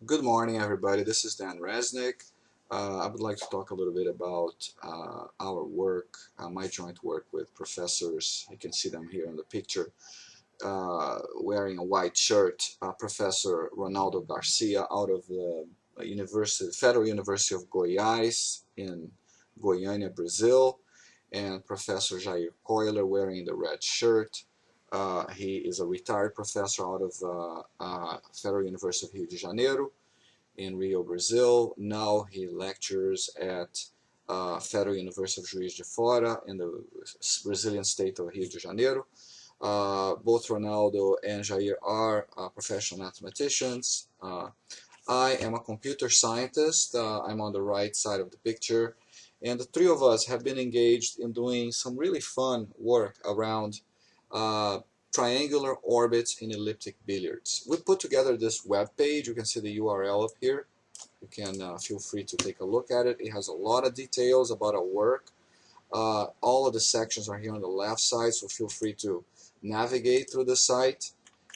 Good morning, everybody. This is Dan Resnick. I would like to talk a little bit about our work, my joint work with professors. You can see them here in the picture, wearing a white shirt. Professor Ronaldo Garcia out of the Federal University of Goiás in Goiânia, Brazil, and Professor Jair Coiler wearing the red shirt. He is a retired professor out of Federal University of Rio de Janeiro in Rio, Brazil. Now he lectures at Federal University of Juiz de Fora in the Brazilian state of Rio de Janeiro. Both Ronaldo and Jair are professional mathematicians. I am a computer scientist. I'm on the right side of the picture. And the three of us have been engaged in doing some really fun work around triangular orbits in elliptic billiards. We put together this web page. You can see the URL up here. You can feel free to take a look at it. It has a lot of details about our work. All of the sections are here on the left side, so feel free to navigate through the site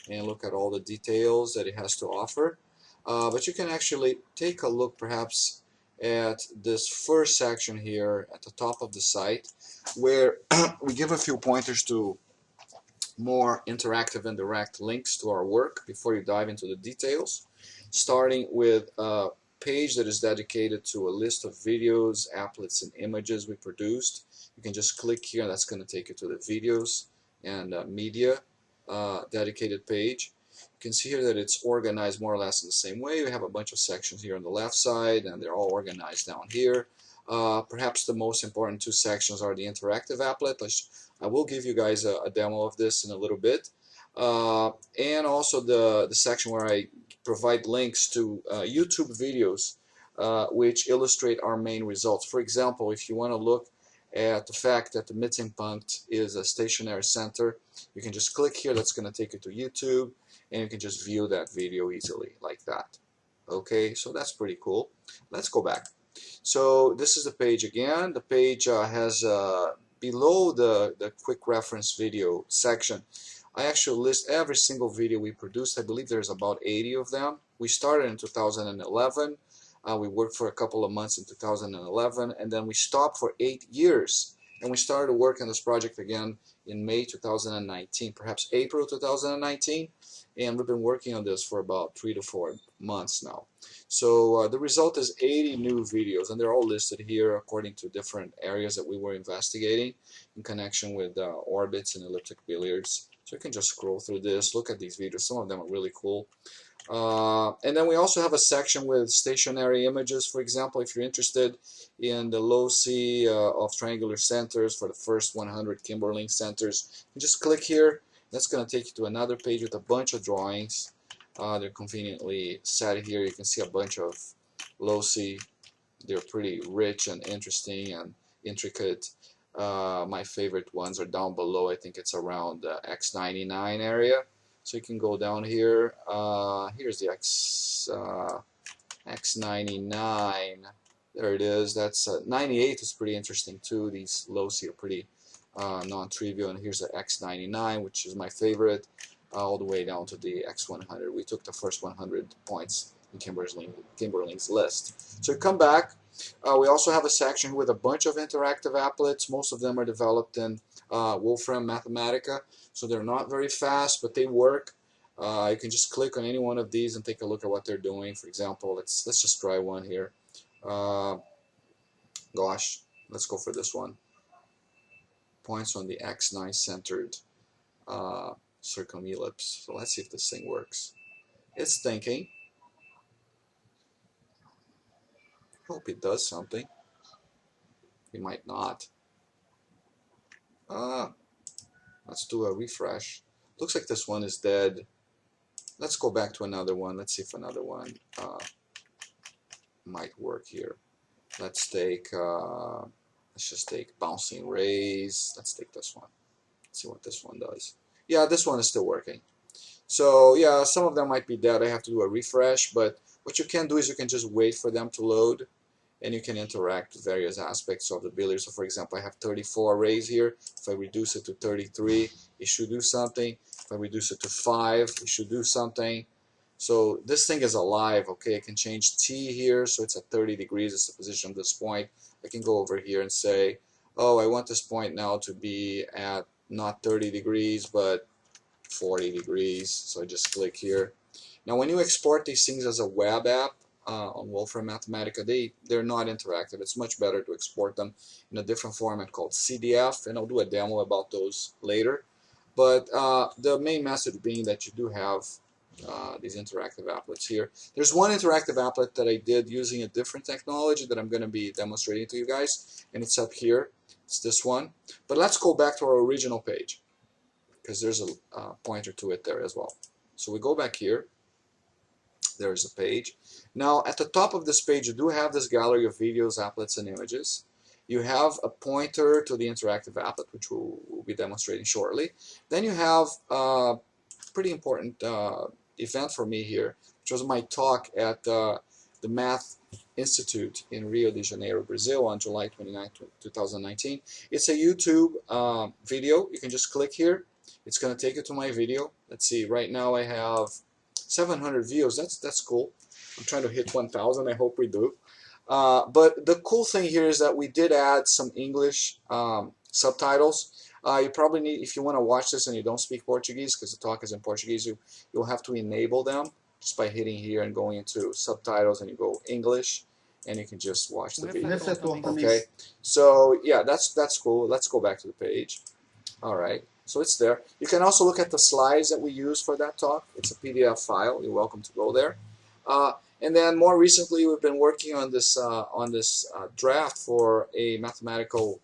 and look at all the details that it has to offer. But you can actually take a look perhaps at this first section here at the top of the site, where we give a few pointers to more interactive and direct links to our work before you dive into the details, starting with a page that is dedicated to a list of videos, applets, and images we produced. You can just click here, and that's going to take you to the videos and media dedicated page. You can see here that it's organized more or less in the same way. We have a bunch of sections here on the left side, and they're all organized down here. Perhaps the most important two sections are the interactive applet. I will give you guys a demo of this in a little bit. And also the section where I provide links to YouTube videos which illustrate our main results. For example, if you want to look at the fact that the Mitten Point is a stationary center, you can just click here. That's going to take you to YouTube, and you can just view that video easily like that. Okay, so that's pretty cool. Let's go back. So this is the page again. The page has below the quick reference video section, I actually list every single video we produced. I believe there's about 80 of them. We started in 2011. We worked for a couple of months in 2011, and then we stopped for 8 years. And we started work on this project again in May 2019, perhaps April 2019. And we've been working on this for about 3 to 4 months now. So the result is 80 new videos, and they're all listed here according to different areas that we were investigating in connection with orbits and elliptic billiards. So you can just scroll through this, look at these videos. Some of them are really cool. And then we also have a section with stationary images. For example, if you're interested in the loci of triangular centers for the first 100 Kimberling centers, you just click here. That's going to take you to another page with a bunch of drawings. They're conveniently set here. You can see a bunch of loci. They're pretty rich and interesting and intricate. My favorite ones are down below. I think it's around the X99 area. So you can go down here. Here's the X99. There it is. That's 98 is pretty interesting too. These loci are pretty non-trivial. And here's the X99, which is my favorite, all the way down to the X100. We took the first 100 points in Kimberling's list. So you come back. We also have a section with a bunch of interactive applets. Most of them are developed in Wolfram Mathematica, so they're not very fast, but they work. You can just click on any one of these and take a look at what they're doing. For example, let's just try one here. Gosh, let's go for this one. Points on the X9 centered circumellipse. So let's see if this thing works. It's thinking. Hope it does something. It might not. Let's do a refresh. Looks like this one is dead. Let's go back to another one. Let's see if another one might work here. Let's just take bouncing rays. Let's take this one. Let's see what this one does. Yeah, this one is still working. So yeah, some of them might be dead. I have to do a refresh, but what you can do is you can just wait for them to load, and you can interact with various aspects of the billiard. So for example, I have 34 rays here. If I reduce it to 33, it should do something. If I reduce it to 5, it should do something. So this thing is alive, okay? I can change T here, so it's at 30 degrees. It's the position of this point. I can go over here and say, oh, I want this point now to be at not 30 degrees, but 40 degrees. So I just click here. Now, when you export these things as a web app on Wolfram Mathematica, they're not interactive. It's much better to export them in a different format called CDF, and I'll do a demo about those later. But the main message being that you do have these interactive applets here. There's one interactive applet that I did using a different technology that I'm going to be demonstrating to you guys, and it's up here. It's this one. But let's go back to our original page, because there's a pointer to it there as well. So we go back here. There's a page. Now, at the top of this page, you do have this gallery of videos, applets, and images. You have a pointer to the interactive applet, which we'll be demonstrating shortly. Then you have a pretty important event for me here, which was my talk at the Math Institute in Rio de Janeiro, Brazil on July 29, 2019. It's a YouTube video. You can just click here. It's going to take you to my video. Let's see, right now I have 700 views. That's cool. I'm trying to hit 1,000. I hope we do. But the cool thing here is that we did add some English subtitles. You probably need, if you want to watch this and you don't speak Portuguese, because the talk is in Portuguese, you'll have to enable them just by hitting here and going into subtitles, and you go English, and you can just watch the video. Okay. So yeah, that's cool. Let's go back to the page. All right. So it's there. You can also look at the slides that we use for that talk. It's a PDF file. You're welcome to go there. And then more recently, we've been working on this draft for a mathematical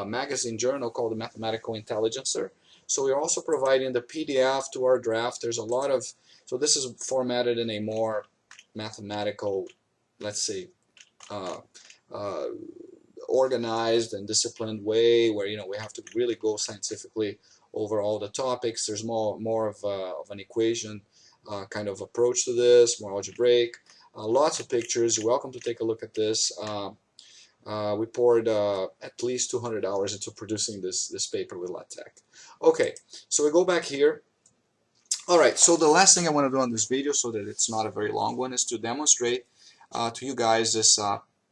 magazine journal called the Mathematical Intelligencer. So we're also providing the PDF to our draft. There's a lot of, so this is formatted in a more mathematical, let's say, organized and disciplined way, where we have to really go scientifically over all the topics. There's more of an equation kind of approach to this, more algebraic. Lots of pictures. You're welcome to take a look at this. We poured at least 200 hours into producing this paper with LaTeX. Okay, so we go back here. All right, so the last thing I want to do on this video, so that it's not a very long one, is to demonstrate to you guys this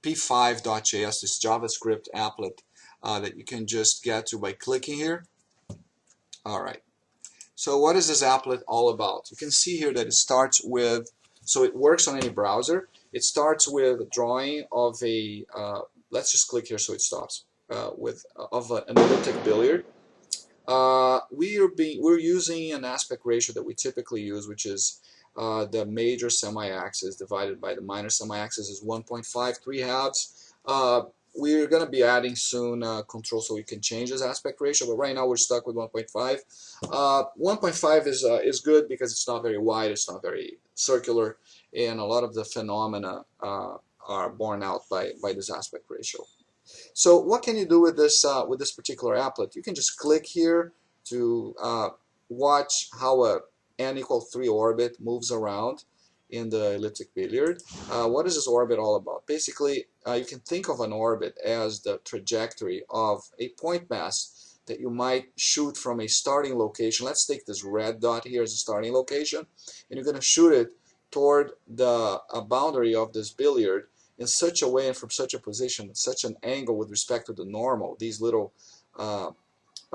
p5.js, this JavaScript applet that you can just get to by clicking here. All right. So what is this applet all about? You can see here that it starts with, so it works on any browser. It starts with a drawing of a, let's just click here so it stops, of an elliptic billiard. We're using an aspect ratio that we typically use, which is the major semi-axis divided by the minor semi-axis is 1.5, 3 halves. We're going to be adding soon control so we can change this aspect ratio, but right now we're stuck with 1.5. 1.5 is good because it's not very wide, it's not very circular, and a lot of the phenomena are borne out by this aspect ratio. So what can you do with this particular applet? You can just click here to watch how a n=3 orbit moves around in the elliptic billiard. What is this orbit all about? Basically, you can think of an orbit as the trajectory of a point mass that you might shoot from a starting location. Let's take this red dot here as a starting location, and you're going to shoot it toward the boundary of this billiard in such a way and from such a position, such an angle with respect to the normal. These little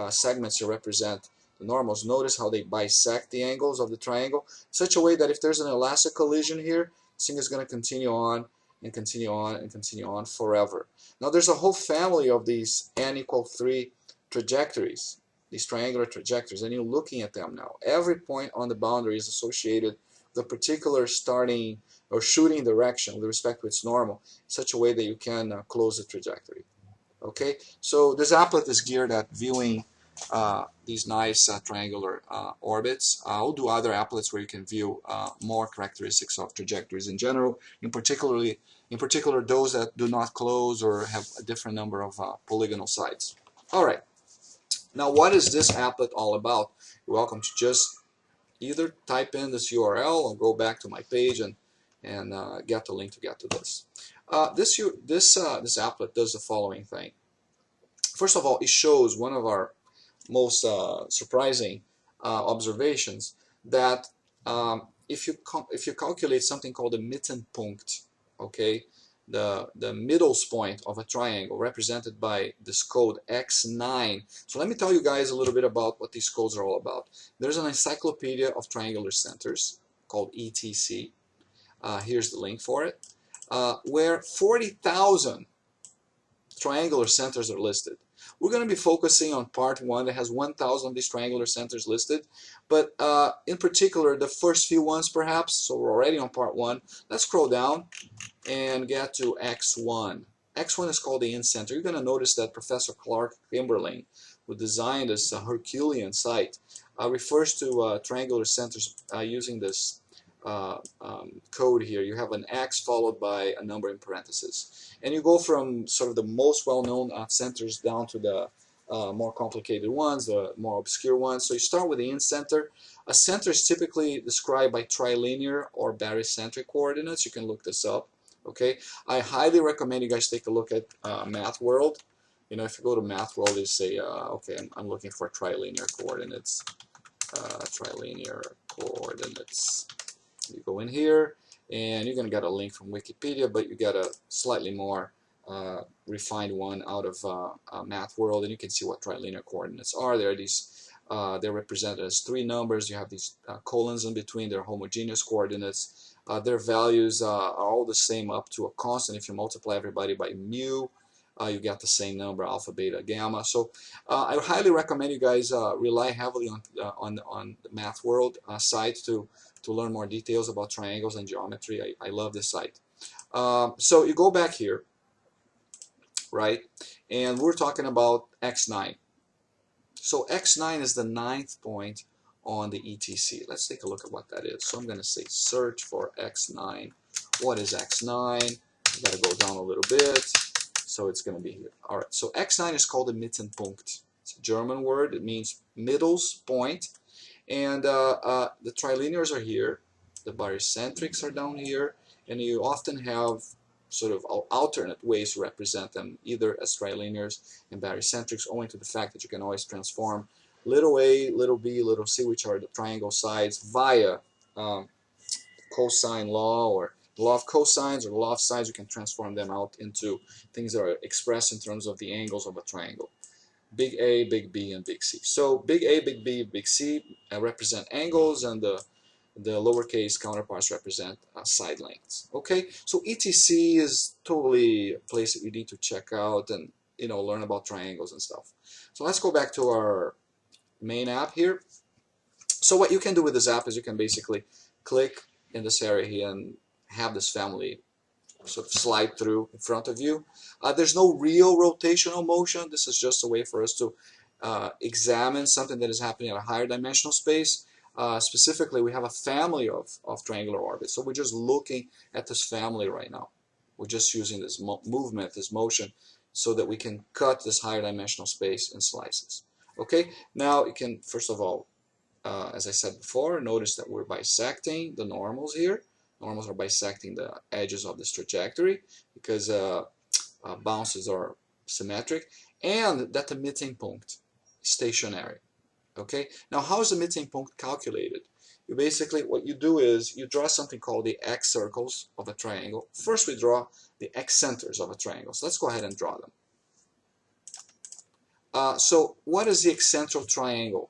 segments here represent the normals. Notice how they bisect the angles of the triangle, such a way that if there's an elastic collision here, this thing is going to continue on and continue on and continue on forever. Now there's a whole family of these n=3 trajectories, these triangular trajectories, and you're looking at them now. Every point on the boundary is associated with a particular starting or shooting direction with respect to its normal, in such a way that you can close the trajectory. Okay, so this applet is geared at viewing these nice triangular orbits. I'll do other applets where you can view more characteristics of trajectories in general, in particular those that do not close or have a different number of polygonal sides. All right, now what is this applet all about? You're welcome to just either type in this URL or go back to my page and get the link to get to this. This applet does the following thing. First of all, it shows one of our most surprising observations, that if you calculate something called the Mitten Point, okay, the middle point of a triangle represented by this code X9. So let me tell you guys a little bit about what these codes are all about. There's an encyclopedia of triangular centers called ETC. Here's the link for it, where 40,000 triangular centers are listed. We're going to be focusing on part 1 that has 1,000 of these triangular centers listed, but in particular the first few ones perhaps. So we're already on part 1. Let's scroll down and get to X1. X1 is called the in-center. You're going to notice that Professor Clark Kimberling, who designed this Herculean site, refers to triangular centers using this code here. You have an X followed by a number in parentheses. And you go from sort of the most well-known centers down to the more complicated ones, the more obscure ones. So you start with the in-center. A center is typically described by trilinear or barycentric coordinates. You can look this up. Okay, I highly recommend you guys take a look at Math World. You know, if you go to Math World, you say, okay, I'm looking for trilinear coordinates. Trilinear coordinates. You go in here, and you're going to get a link from Wikipedia, but you get a slightly more refined one out of Math World, and you can see what trilinear coordinates are. There are these, they're represented as 3 numbers. You have these colons in between. They're homogeneous coordinates. Their values are all the same up to a constant. If you multiply everybody by mu, you get the same number, alpha, beta, gamma. So I highly recommend you guys rely heavily on the Math World site to learn more details about triangles and geometry. I love this site. So you go back here, right? And we're talking about X9. So X9 is the 9th point on the ETC. Let's take a look at what that is. So I'm going to say search for X9. What is X9? I've got to go down a little bit. So it's going to be here. All right. So X9 is called the Mitten Punkt. It's a German word. It means middles point. And the trilinears are here. The barycentrics are down here. And you often have sort of alternate ways to represent them, either as trilinears and barycentrics, owing to the fact that you can always transform little a, little b, little c, which are the triangle sides, via cosine law or the law of cosines or the law of sines. You can transform them out into things that are expressed in terms of the angles of a triangle. Big A, big B, and big C. So big A, big B, big C represent angles, and the lowercase counterparts represent side lengths. Okay, so ETC is totally a place that you need to check out and learn about triangles and stuff. So let's go back to our main app here. So what you can do with this app is you can basically click in this area here and have this family sort of slide through in front of you. There's no real rotational motion. This is just a way for us to examine something that is happening at a higher dimensional space. Specifically, we have a family of triangular orbits. So we're just looking at this family right now. We're just using this movement, this motion, so that we can cut this higher dimensional space in slices. Okay, now you can, first of all, as I said before, notice that we're bisecting the normals here. Normals are bisecting the edges of this trajectory because bounces are symmetric, and that the Mitten Punkt is stationary. Okay, now how is the Mitten Punkt calculated? You basically, what you do is you draw something called the X circles of a triangle. First we draw the X centers of a triangle. So let's go ahead and draw them. So what is the Accentual Triangle?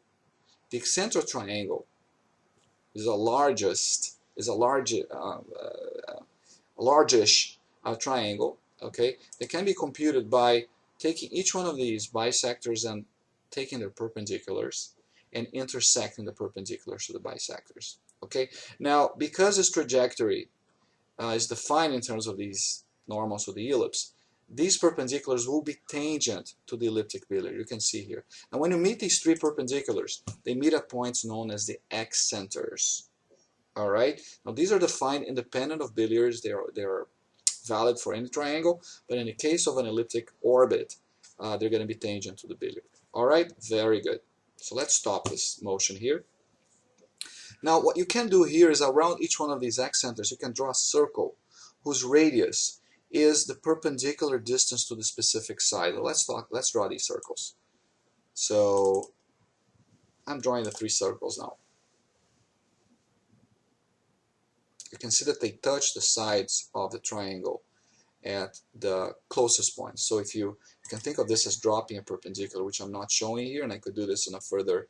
The Accentual Triangle is a largish triangle, okay, that can be computed by taking each one of these bisectors and taking their perpendiculars and intersecting the perpendiculars to the bisectors. Okay, now because this trajectory is defined in terms of these normals of the ellipse, these perpendiculars will be tangent to the elliptic billiard. You can see here. And when you meet these 3 perpendiculars, they meet at points known as the X centers. All right. Now these are defined independent of billiards. They are valid for any triangle, but in the case of an elliptic orbit, they're going to be tangent to the billiard. All right. Very good. So let's stop this motion here. Now what you can do here is around each one of these X centers, you can draw a circle whose radius is the perpendicular distance to the specific side. Let's draw these circles. So I'm drawing the 3 circles now. you can see that they touch the sides of the triangle at the closest point. So if you can think of this as dropping a perpendicular, which I'm not showing here, and I could do this in a further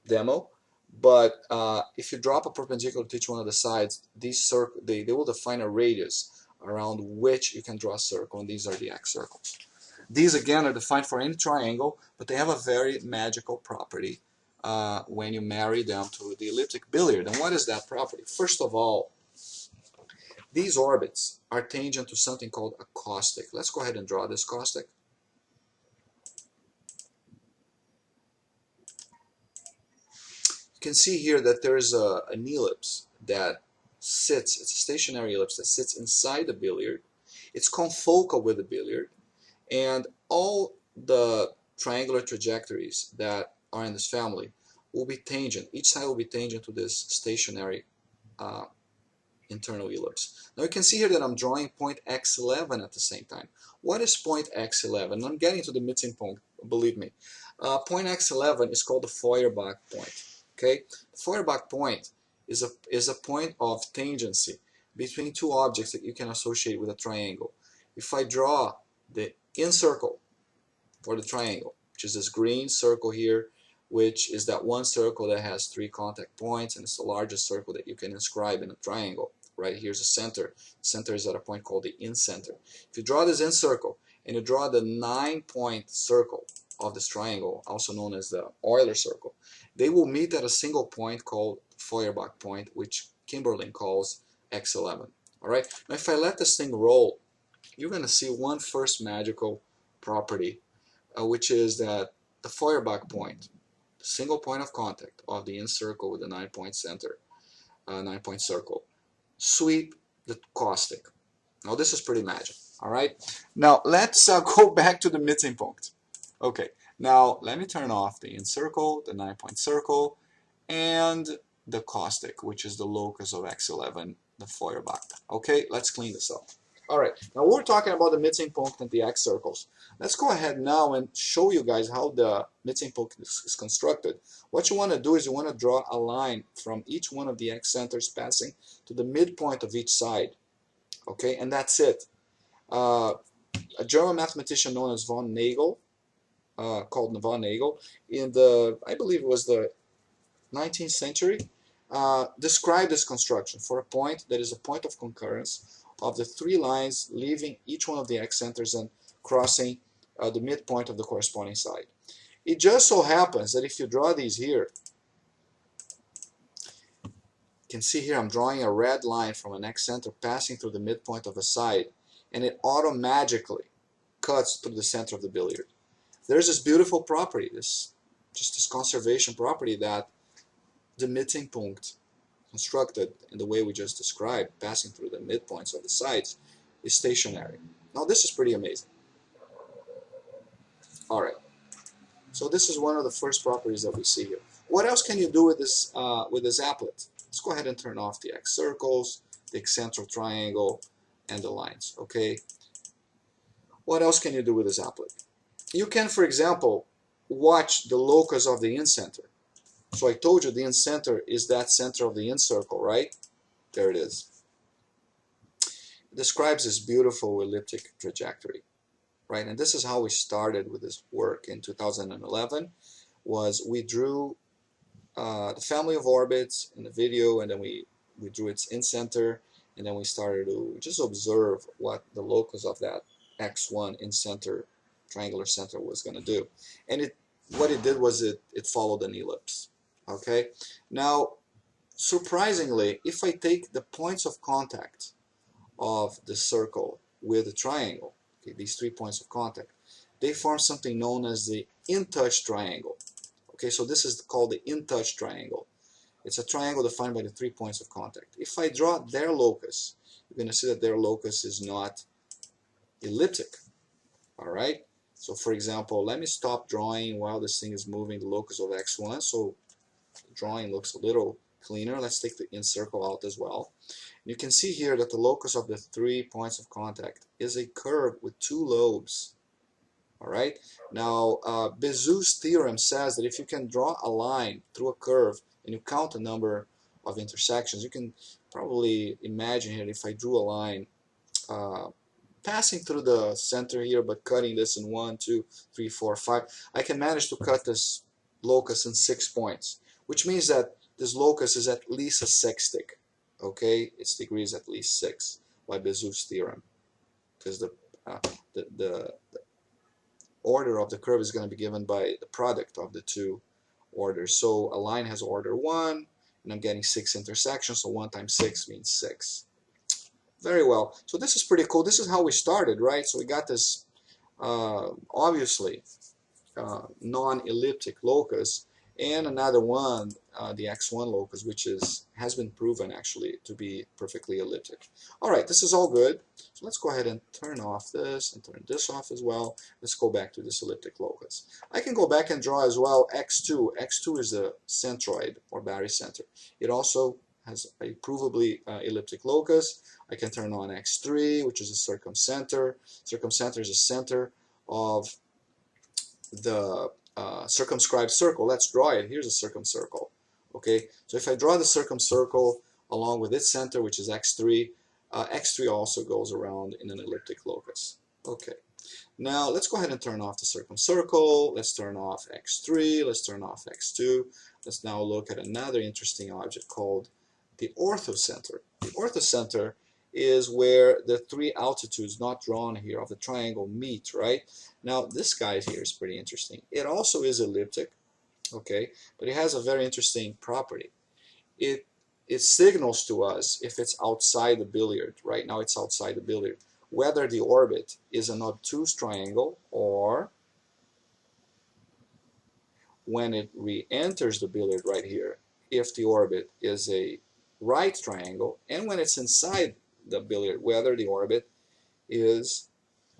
demo. But if you drop a perpendicular to each one of the sides, these they will define a radius around which you can draw a circle, and these are the X circles. These again are defined for any triangle, but they have a very magical property when you marry them to the elliptic billiard. And what is that property? First of all, these orbits are tangent to something called a caustic. Let's go ahead and draw this caustic. You can see here that there is an ellipse that sits, it's a stationary ellipse that sits inside the billiard. It's confocal with the billiard, and all the triangular trajectories that are in this family will be tangent. Each side will be tangent to this stationary internal ellipse. Now you can see here that I'm drawing point x11 at the same time. What is point x11? I'm getting to the Mitten Point, believe me. Point x11 is called the Feuerbach point. Okay, the Feuerbach point is a point of tangency between two objects that you can associate with a triangle. If I draw the incircle for the triangle, which is this green circle here, which is that one circle that has 3 contact points, and it's the largest circle that you can inscribe in a triangle. Right here's the center. The center is at a point called the incenter. If you draw this incircle and you draw the 9-point circle of this triangle, also known as the Euler circle, they will meet at a single point called Feuerbach point, which Kimberlin calls x11. All right. Now, if I let this thing roll, you're going to see one first magical property, which is that the Feuerbach point, the single point of contact of the incircle with the 9-point center, 9-point circle, sweep the caustic. Now this is pretty magic. All right. Now let's go back to the Mitten Point. Okay. Now let me turn off the incircle, the 9-point circle, and the caustic, which is the locus of x11, the Feuerbach. Okay. Let's clean this up. All right. Now we're talking about the Mitten Point and the X circles. Let's go ahead now and show you guys how the Mitten Point is constructed. What you want to do is you want to draw a line from each one of the X centers passing to the midpoint of each side. Okay, and that's it. A German mathematician known as von Nagel, called von Nagel, in the, I believe it was the 19th century, described this construction for a point that is a point of concurrence of the 3 lines leaving each one of the X centers and crossing the midpoint of the corresponding side. It just so happens that if you draw these here, you can see here I'm drawing a red line from an X center passing through the midpoint of a side, and it automatically cuts through the center of the billiard. There's this beautiful property, this conservation property, that the Mitten Point constructed in the way we just described, passing through the midpoints of the sides, is stationary. Now this is pretty amazing. All right. So this is one of the first properties that we see here. What else can you do with this applet? Let's go ahead and turn off the X circles, the Accentual Triangle, and the lines. Okay. What else can you do with this applet? You can, for example, watch the locus of the incenter. So I told you the incenter is that center of the incircle, right? There it is. It describes this beautiful elliptic trajectory, right? And this is how we started with this work in 2011. Was we drew the family of orbits in the video, and then we drew its incenter, and then we started to just observe what the locus of that x1 incenter triangular center was going to do. And what it did was it followed an ellipse. Okay, now surprisingly, if I take the points of contact of the circle with the triangle, okay, these 3 points of contact, they form something known as the in-touch triangle. Okay, so this is called the in-touch triangle. It's a triangle defined by the 3 points of contact. If I draw their locus, you're going to see that their locus is not elliptic. All right, so for example, let me stop drawing while this thing is moving the locus of x1, so the drawing looks a little cleaner. Let's take the incircle out as well. You can see here that the locus of the 3 points of contact is a curve with 2 lobes. All right. Now, Zeus Theorem says that if you can draw a line through a curve and you count the number of intersections, you can probably imagine here if I drew a line passing through the center here, but cutting this in 1, 2, 3, 4, 5, I can manage to cut this locus in 6 points, which means that this locus is at least a sextic. Okay, its degree is at least 6 by the Zeus theorem, because the order of the curve is going to be given by the product of the two orders. So a line has order 1, and I'm getting 6 intersections, so 1 times 6 means 6. Very well. So this is pretty cool. This is how we started, right? So we got this obviously non-elliptic locus, and another one, the x1 locus, which has been proven actually to be perfectly elliptic. All right, this is all good. So let's go ahead and turn off this and turn this off as well. Let's go back to this elliptic locus. I can go back and draw as well x2. x2 is a centroid or barycenter. It also has a provably elliptic locus. I can turn on x3, which is a circumcenter. Circumcenter is a center of the circumscribed circle. Let's draw it. Here's a circumcircle. Okay, so if I draw the circumcircle along with its center, which is x3, x3 also goes around in an elliptic locus. Okay, now let's go ahead and turn off the circumcircle. Let's turn off x3. Let's turn off x2. Let's now look at another interesting object called the orthocenter. The orthocenter is where the 3 altitudes not drawn here of the triangle meet, right? Now this guy here is pretty interesting. It also is elliptic, okay, but it has a very interesting property. It signals to us if it's outside the billiard. Right now it's outside the billiard, whether the orbit is an obtuse triangle, or when it re-enters the billiard right here, if the orbit is a right triangle, and when it's inside the billiard, whether the orbit is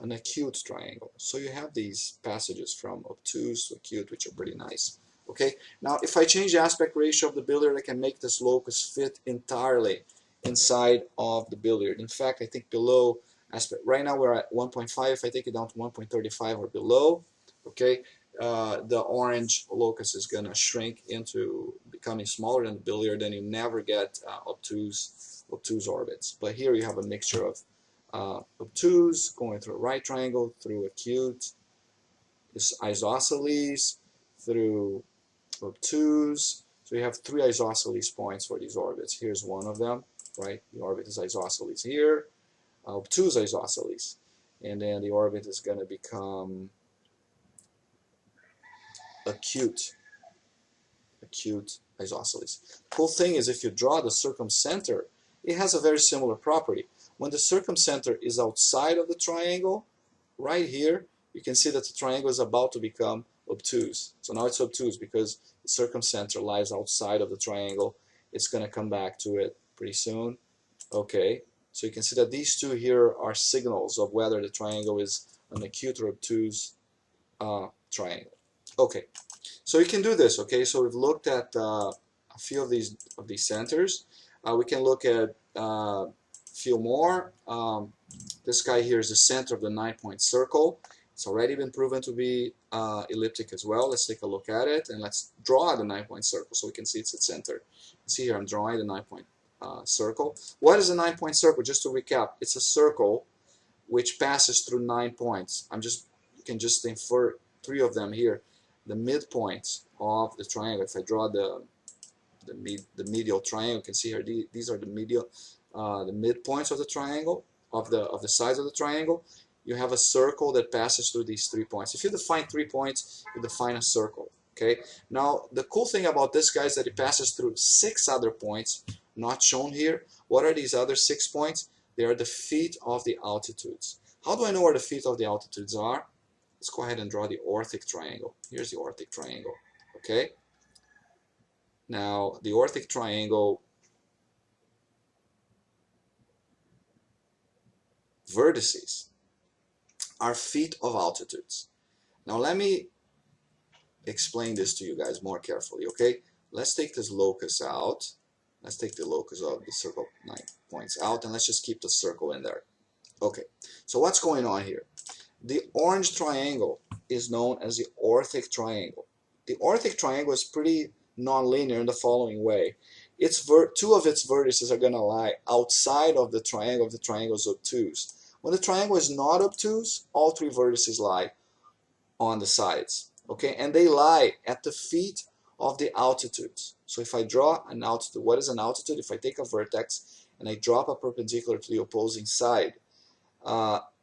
an acute triangle. So you have these passages from obtuse to acute, which are pretty nice. Okay, now if I change the aspect ratio of the billiard, I can make this locus fit entirely inside of the billiard. In fact, I think below aspect, right now we're at 1.5. If I take it down to 1.35 or below, okay, the orange locus is going to shrink into becoming smaller than the billiard, and you never get obtuse orbits. But here you have a mixture of obtuse going through a right triangle, through acute, is isosceles, through obtuse. So you have 3 isosceles points for these orbits. Here's one of them, right? The orbit is isosceles here, obtuse isosceles, and then the orbit is going to become acute isosceles. The cool thing is, if you draw the circumcenter, it has a very similar property. When the circumcenter is outside of the triangle, right here, you can see that the triangle is about to become obtuse. So now it's obtuse because the circumcenter lies outside of the triangle. It's going to come back to it pretty soon. Okay, so you can see that these two here are signals of whether the triangle is an acute or obtuse triangle. Okay, so you can do this. Okay, so we've looked at a few of these centers. We can look at a few more. This guy here is the center of the 9-point circle. It's already been proven to be elliptic as well. Let's take a look at it, and let's draw the 9-point circle so we can see it's at center. See here, I'm drawing the 9-point circle. What is a 9-point circle? Just to recap, it's a circle which passes through 9 points. You can just infer 3 of them here. The midpoints of the triangle. If I draw the medial triangle, you can see here these are the midpoints of the triangle, of the sides of the triangle. You have a circle that passes through these 3 points. If you define 3 points, you define a circle. Okay. Now the cool thing about this guy is that it passes through 6 other points, not shown here. What are these other 6 points? They are the feet of the altitudes. How do I know where the feet of the altitudes are? Let's go ahead and draw the orthic triangle. Here's the orthic triangle. Okay. Now the orthic triangle vertices are feet of altitudes. Now let me explain this to you guys more carefully. Okay. Let's take this locus out. Let's take the locus of the circle 9 points out, and let's just keep the circle in there. Okay. So what's going on here? The orange triangle is known as the orthic triangle. The orthic triangle is pretty nonlinear in the following way. two of its vertices are going to lie outside of the triangle if the triangle is obtuse. When the triangle is not obtuse, all three vertices lie on the sides. Okay, and they lie at the feet of the altitudes. So if I draw an altitude, what is an altitude? If I take a vertex and I drop a perpendicular to the opposing side,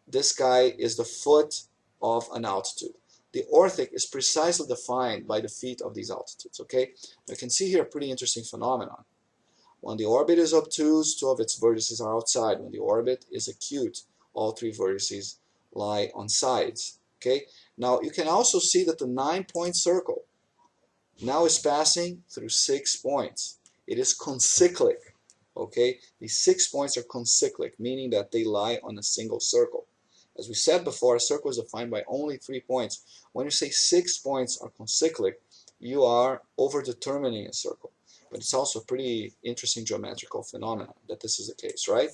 this guy is the foot of an altitude. The orthic is precisely defined by the feet of these altitudes. Okay, you can see here a pretty interesting phenomenon. When the orbit is obtuse, two of its vertices are outside. When the orbit is acute, all three vertices lie on sides. Okay, now you can also see that the 9-point circle now is passing through 6 points. It is concyclic. Okay, these 6 points are concyclic, meaning that they lie on a single circle. As we said before, a circle is defined by only 3 points. When you say 6 points are concyclic, you are over-determining a circle. But it's also a pretty interesting geometrical phenomenon that this is the case, right?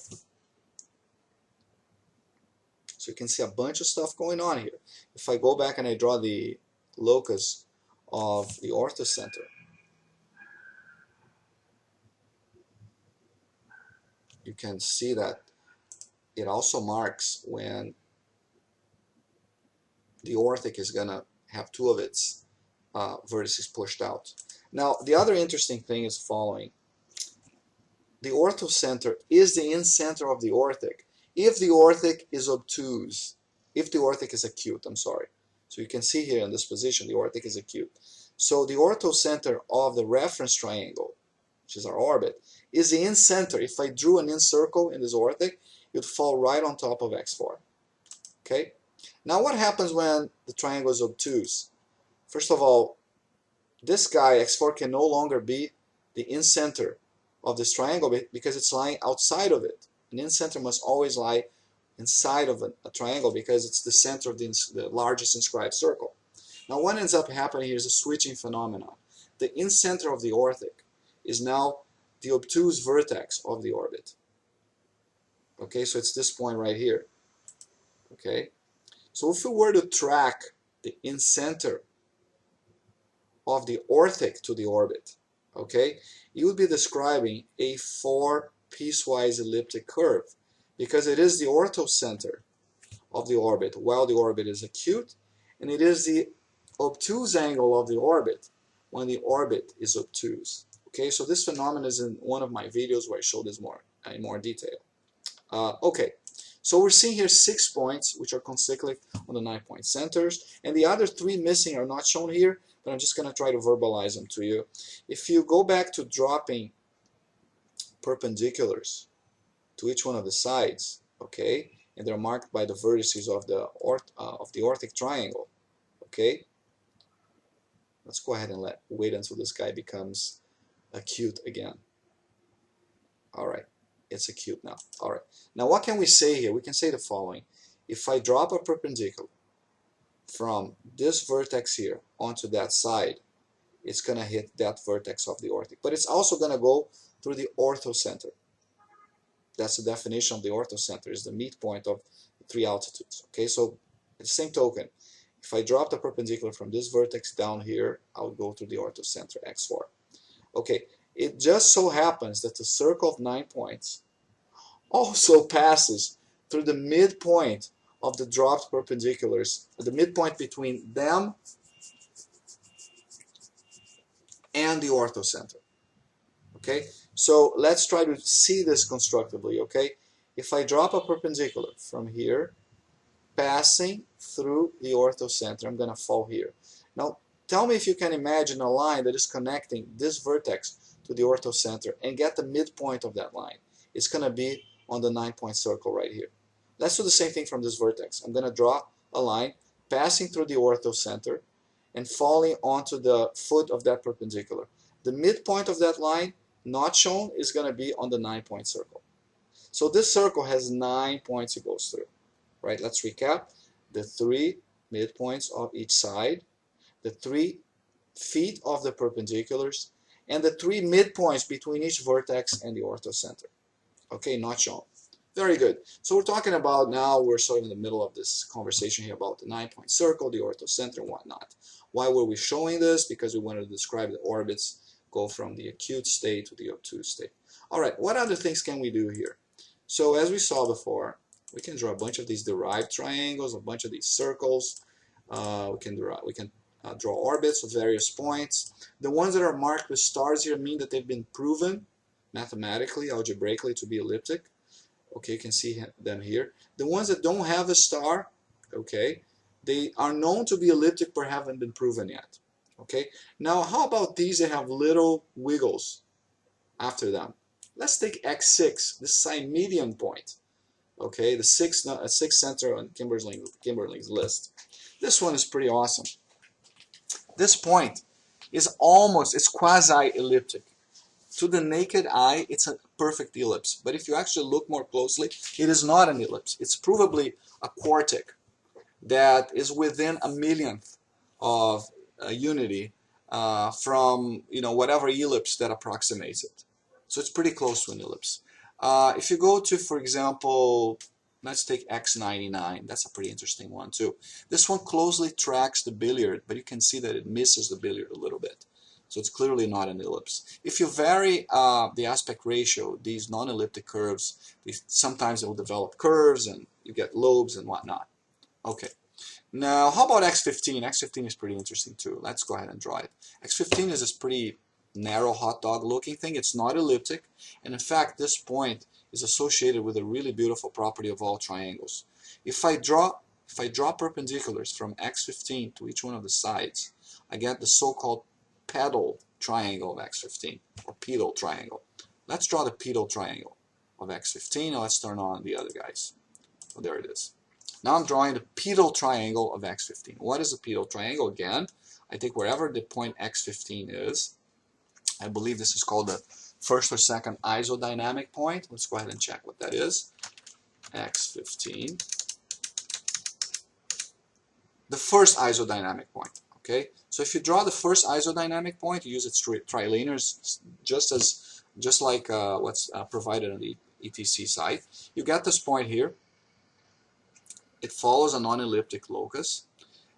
So you can see a bunch of stuff going on here. If I go back and I draw the locus of the orthocenter, you can see that it also marks when the orthic is going to have two of its vertices pushed out. Now, the other interesting thing is following. The orthocenter is the in-center of the orthic if the orthic is obtuse, if the orthic is acute, I'm sorry. So you can see here in this position, the orthic is acute. So the orthocenter of the reference triangle, which is our orbit, is the in-center. If I drew an in-circle in this orthic, it would fall right on top of x4. Okay? Now what happens when the triangle is obtuse? First of all, this guy, x4, can no longer be the in-center of this triangle because it's lying outside of it. An in-center must always lie inside of a triangle because it's the center of the largest inscribed circle. Now what ends up happening here is a switching phenomenon. The in-center of the orthic is now the obtuse vertex of the orbit. Okay, so it's this point right here. Okay, so if we were to track the in-center of the orthic to the orbit, okay, you would be describing a 4 piecewise elliptic curve because it is the orthocenter of the orbit while the orbit is acute, and it is the obtuse angle of the orbit when the orbit is obtuse. Okay, so this phenomenon is in one of my videos where I show this in more detail. Okay, so we're seeing here 6 points which are concyclic on the 9-point centers, and the other 3 missing are not shown here, but I'm just going to try to verbalize them to you. If you go back to dropping perpendiculars to each one of the sides, okay, and they're marked by the vertices of the orthic triangle, okay, let's go ahead and wait until this guy becomes acute again. All right, it's acute now. All right, now what can we say here? We can say the following. If I drop a perpendicular from this vertex here onto that side, it's going to hit that vertex of the orthic. But it's also going to go through the orthocenter. That's the definition of the orthocenter, is the midpoint of the 3 altitudes. Okay, so at the same token, if I drop the perpendicular from this vertex down here, I would go through the orthocenter, x4. Okay, it just so happens that the circle of 9 points also passes through the midpoint of the dropped perpendiculars, the midpoint between them and the orthocenter. Okay, so let's try to see this constructively. Okay, if I drop a perpendicular from here, passing through the orthocenter, I'm going to fall here. Now, tell me if you can imagine a line that is connecting this vertex to the orthocenter and get the midpoint of that line. It's going to be on the 9-point circle right here. Let's do the same thing from this vertex. I'm going to draw a line passing through the orthocenter and falling onto the foot of that perpendicular. The midpoint of that line, not shown, is going to be on the 9-point circle. So this circle has 9 points it goes through. Right? Let's recap. The 3 midpoints of each side, the 3 feet of the perpendiculars, and the 3 midpoints between each vertex and the orthocenter. Okay, not shown. Very good. So we're talking about now, we're sort of in the middle of this conversation here about the 9-point circle, the orthocenter, and whatnot. Why were we showing this? Because we wanted to describe the orbits go from the acute state to the obtuse state. All right, what other things can we do here? So as we saw before, we can draw a bunch of these derived triangles, a bunch of these circles. We can draw orbits with various points. The ones that are marked with stars here mean that they've been proven mathematically, algebraically to be elliptic. Okay, you can see them here. The ones that don't have a star, okay, they are known to be elliptic but haven't been proven yet. Okay, now how about these that have little wiggles after them? Let's take X6, this sine median point. Okay, the sixth center on Kimberling's list. This one is pretty awesome. This point is it's quasi-elliptic. To the naked eye, it's a perfect ellipse. But if you actually look more closely, it is not an ellipse. It's provably a quartic that is within a millionth of a unity from whatever ellipse that approximates it. So it's pretty close to an ellipse. If you go to, for example, let's take X99. That's a pretty interesting one too. This one closely tracks the billiard, but you can see that it misses the billiard a little bit. So it's clearly not an ellipse. If you vary the aspect ratio, these non-elliptic curves, sometimes they will develop curves and you get lobes and whatnot. Okay. Now, how about X15? X15 is pretty interesting too. Let's go ahead and draw it. X15 is this pretty narrow hot dog looking thing. It's not elliptic, and in fact this point is associated with a really beautiful property of all triangles. If I draw perpendiculars from X15 to each one of the sides, I get the so-called pedal triangle of X15, or pedal triangle. Let's draw the pedal triangle of X15. Now let's turn on the other guys. Oh, there it is. Now I'm drawing the pedal triangle of X15. What is a pedal triangle? Again, I take wherever the point X15 is. I believe this is called the first or second isodynamic point. Let's go ahead and check what that is. X15. The first isodynamic point. Okay, so if you draw the first isodynamic point, you use its triliners just like what's provided on the ETC site. You get this point here. It follows a non-elliptic locus.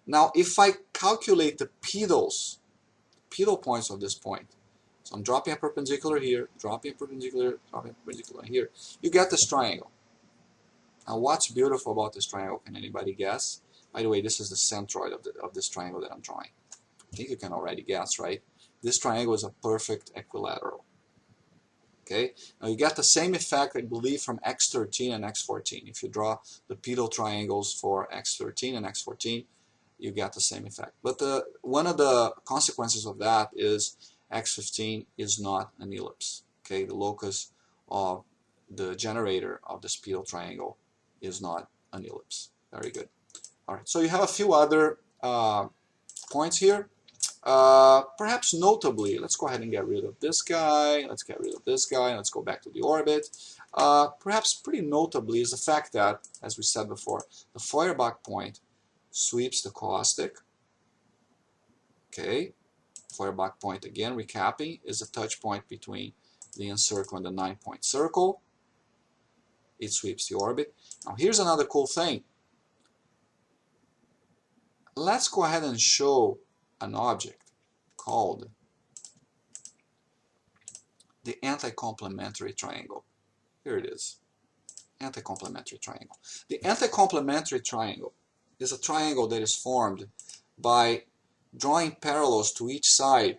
Now, if I calculate the pedal points of this point, so I'm dropping a perpendicular here, dropping a perpendicular, dropping a perpendicular here, you get this triangle. Now, what's beautiful about this triangle? Can anybody guess? By the way, this is the centroid of this triangle that I'm drawing. I think you can already guess, right? This triangle is a perfect equilateral. Okay, now you get the same effect, I believe, from X13 and X14. If you draw the pedal triangles for X13 and X14, you get the same effect. But one of the consequences of that is X15 is not an ellipse. Okay, the locus of the generator of this pedal triangle is not an ellipse. Very good. All right, so you have a few other points here. Perhaps notably, let's go ahead and get rid of this guy. Let's get rid of this guy. Let's go back to the orbit. Perhaps pretty notably is the fact that, as we said before, the Feuerbach point sweeps the caustic. Okay, Feuerbach point, again, recapping, is a touch point between the encircle and the 9-point circle. It sweeps the orbit. Now here's another cool thing. Let's go ahead and show an object called the anti-complementary triangle. Here it is, anti-complementary triangle. The anti-complementary triangle is a triangle that is formed by drawing parallels to each side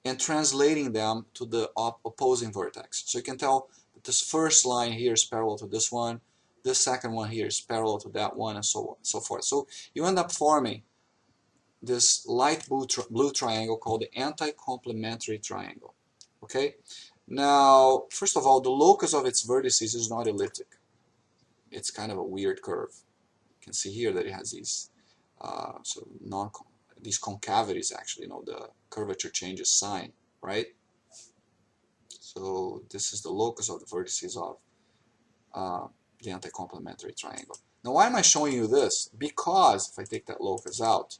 and translating them to the opposing vertex. So you can tell that this first line here is parallel to this one, this second one here is parallel to that one, and so on, so forth. So you end up forming this light blue triangle called the anti-complementary triangle. Okay? Now, first of all, the locus of its vertices is not elliptic. It's kind of a weird curve. You can see here that it has these these concavities, actually. The curvature changes sign, right? So this is the locus of the vertices of the anti-complementary triangle. Now, why am I showing you this? Because if I take that locus out,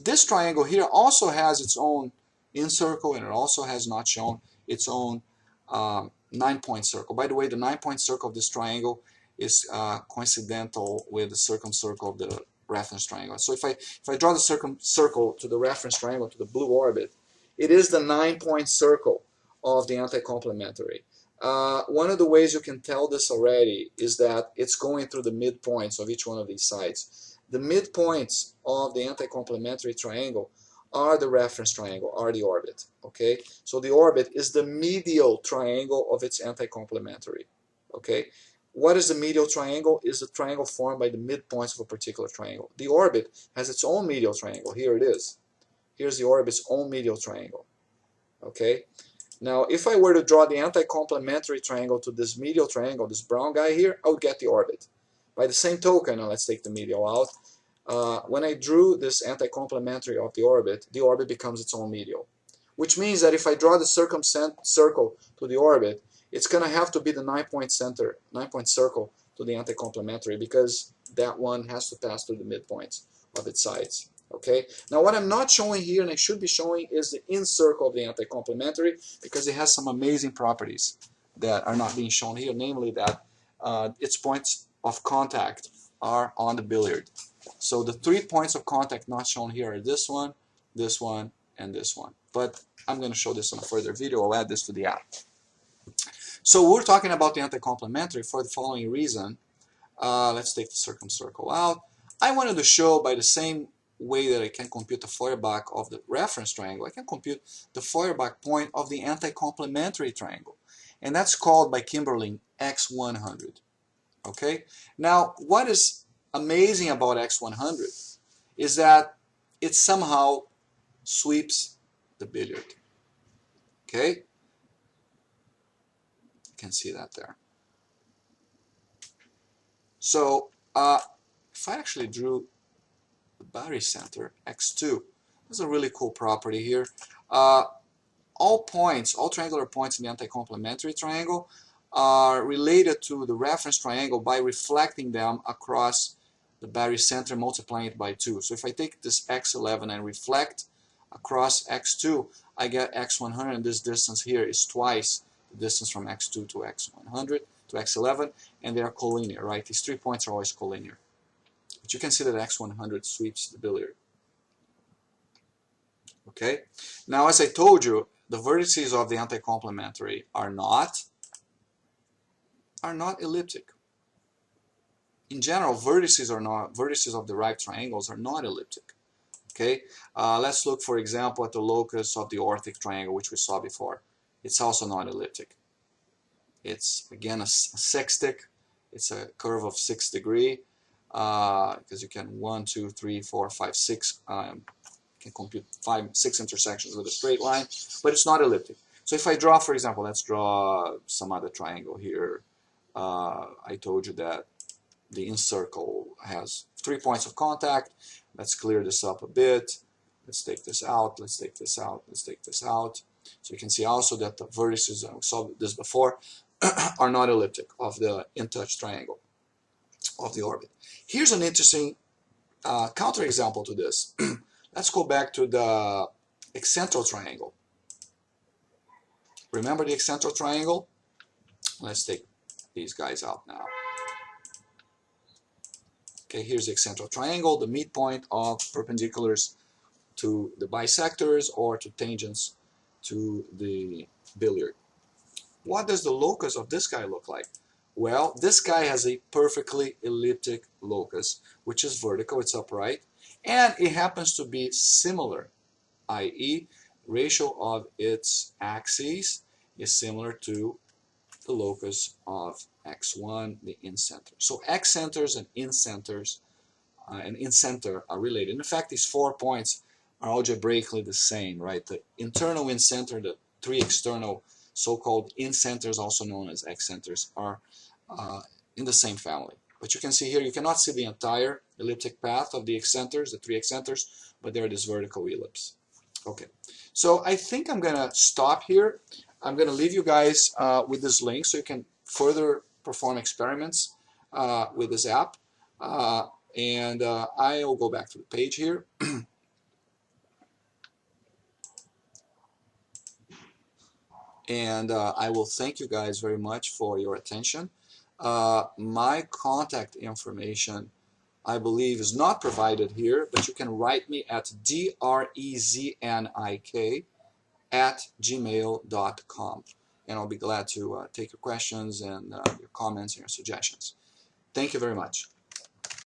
this triangle here also has its own incircle, and it also has, not shown, its own 9-point circle. By the way, the 9-point circle of this triangle is coincidental with the circumcircle of the reference triangle. So if I draw the circumcircle to the reference triangle, to the blue orbit, It is the 9-point circle of the anti-complementary. One of the ways you can tell this already is that it's going through the midpoints of each one of these sides. The midpoints of the anti-complementary triangle are the reference triangle, are the orbit. Okay, so the orbit is the medial triangle of its anti-complementary. Okay, what is the medial triangle? Is the triangle formed by the midpoints of a particular triangle. The orbit has its own medial triangle. Here it is. Here's the orbit's own medial triangle. Okay. Now, if I were to draw the anti-complementary triangle to this medial triangle, this brown guy here, I would get the orbit. By the same token, now let's take the medial out. When I drew this anti-complementary of the orbit becomes its own medial. Which means that if I draw the circle to the orbit, it's going to have to be the 9-point circle to the anti-complementary, because that one has to pass through the midpoints of its sides. Okay. Now, what I'm not showing here, and I should be showing, is the in-circle of the anti-complementary, because it has some amazing properties that are not being shown here, namely that its points of contact are on the billiard. So the 3 points of contact not shown here are this one, and this one. But I'm going to show this in a further video. I'll add this to the app. So we're talking about the anti-complementary for the following reason. Let's take the circumcircle out. I wanted to show, by the same way that I can compute the Feuerbach of the reference triangle, I can compute the Feuerbach point of the anti-complementary triangle. And that's called by Kimberlin X100. Okay? Now, what is amazing about X100 is that it somehow sweeps the billiard. Okay? You can see that there. So, if I actually drew the barycenter, X2, there's a really cool property here. All triangular points in the anti-complementary triangle are related to the reference triangle by reflecting them across the barycenter, multiplying it by 2. So if I take this X11 and reflect across X2, I get X100, and this distance here is twice the distance from X2 to X100 to X11, and they are collinear, right? These 3 points are always collinear. But you can see that X100 sweeps the billiard. Okay? Now, as I told you, the vertices of the anti-complementary are not elliptic. In general, vertices of the right triangles are not elliptic. Okay? Let's look, for example, at the locus of the orthic triangle, which we saw before. It's also not elliptic. It's, again, a sextic. It's a curve of 6 degrees. Because you can 1, 2, 3, 4, 5, 6 can compute 6 intersections with a straight line, but it's not elliptic. So if I draw, for example, let's draw some other triangle here. I told you that the incircle has 3 points of contact. Let's clear this up a bit. Let's take this out. Let's take this out. Let's take this out. So you can see also that the vertices, we saw this before, are not elliptic of the in-touch triangle of the orbit. Here's an interesting counterexample to this. Let's go back to the Accentual Triangle. Remember the Accentual Triangle? Let's take these guys out now. Okay, here's the Accentual Triangle, the midpoint of perpendiculars to the bisectors or to tangents to the billiard. What does the locus of this guy look like? Well, this guy has a perfectly elliptic locus, which is vertical, it's upright, and it happens to be similar, i.e., ratio of its axes is similar to the locus of x1, the incenter. So x-centers and incenters and incenter are related. In fact, these 4 points are algebraically the same, right? The internal incenter, the 3 external so-called incenters, also known as x-centers, are in the same family. But you can see here, you cannot see the entire elliptic path of the excenters, the 3 excenters, but they're this vertical ellipse. Okay, so I think I'm going to stop here. I'm going to leave you guys with this link so you can further perform experiments with this app. I'll go back to the page here. And I will thank you guys very much for your attention. My contact information, I believe, is not provided here, but you can write me at dreznik @gmail.com, and I'll be glad to take your questions and your comments and your suggestions. Thank you very much.